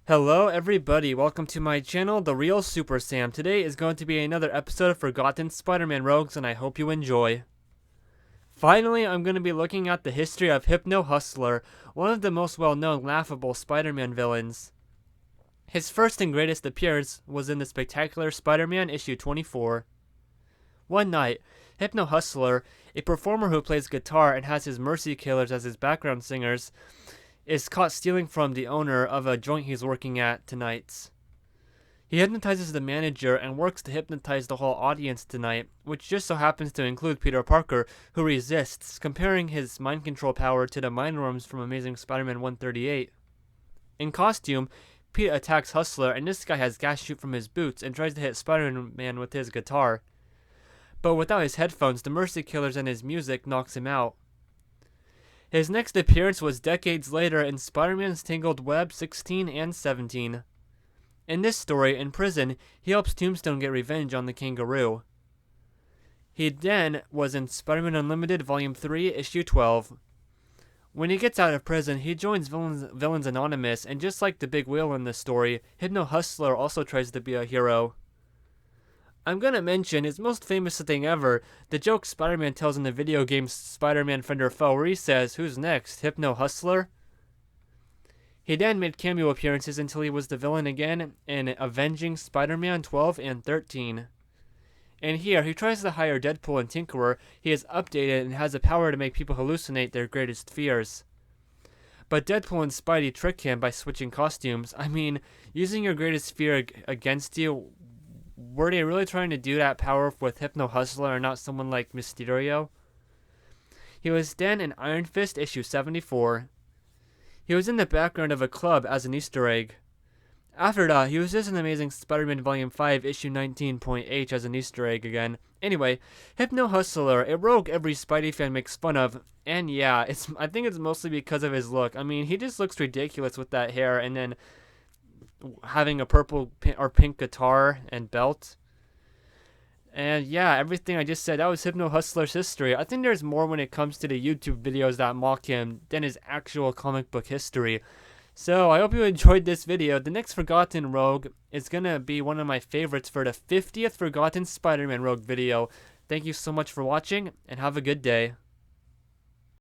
Hello everybody, welcome to my channel, The Real Super Sam. Today is going to be another episode of Forgotten Spider-Man Rogues, and I hope you enjoy. Finally, I'm going to be looking at the history of Hypno-Hustler, one of the most well-known laughable Spider-Man villains. His first and greatest appearance was in the Spectacular Spider-Man issue 24. One night, Hypno-Hustler, a performer who plays guitar and has his Mercy Killers as his background singers, is caught stealing from the owner of a joint he's working at tonight. He hypnotizes the manager and works to hypnotize the whole audience tonight, which just so happens to include Peter Parker, who resists, comparing his mind control power to the mind worms from Amazing Spider-Man 138. In costume, Pete attacks Hustler, and this guy has gas shoot from his boots and tries to hit Spider-Man with his guitar. But without his headphones, the Mercy Killers and his music knocks him out. His next appearance was decades later in Spider-Man's Tangled Web 16 and 17. In this story, in prison, he helps Tombstone get revenge on the Kangaroo. He then was in Spider-Man Unlimited Volume 3, Issue 12. When he gets out of prison, he joins Villains Anonymous, and just like the big wheel in this story, Hypno-Hustler also tries to be a hero. I'm gonna mention his most famous thing ever, the joke Spider-Man tells in the video game Spider-Man Friend or Foe, where he says, "Who's next, Hypno-Hustler?" He then made cameo appearances until he was the villain again in Avenging Spider-Man 12 and 13. And here, he tries to hire Deadpool and Tinkerer. He is updated and has the power to make people hallucinate their greatest fears. But Deadpool and Spidey trick him by switching costumes. I mean, using your greatest fear against you. Were they really trying to do that power with Hypno-Hustler and not someone like Mysterio? He was then in Iron Fist issue 74. He was in the background of a club as an Easter egg. After that, he was just in Amazing Spider-Man Volume 5 issue 19.H as an Easter egg again. Anyway, Hypno-Hustler, a rogue every Spidey fan makes fun of, and yeah, I think it's mostly because of his look. I mean, he just looks ridiculous with that hair and then having a purple or pink guitar and belt. And yeah, everything I just said, that was Hypno-Hustler's history. I think there's more when it comes to the YouTube videos that mock him than his actual comic book history. So I hope you enjoyed this video. The next Forgotten Rogue is gonna be one of my favorites for the 50th Forgotten Spider-Man Rogue video. Thank you so much for watching, and have a good day.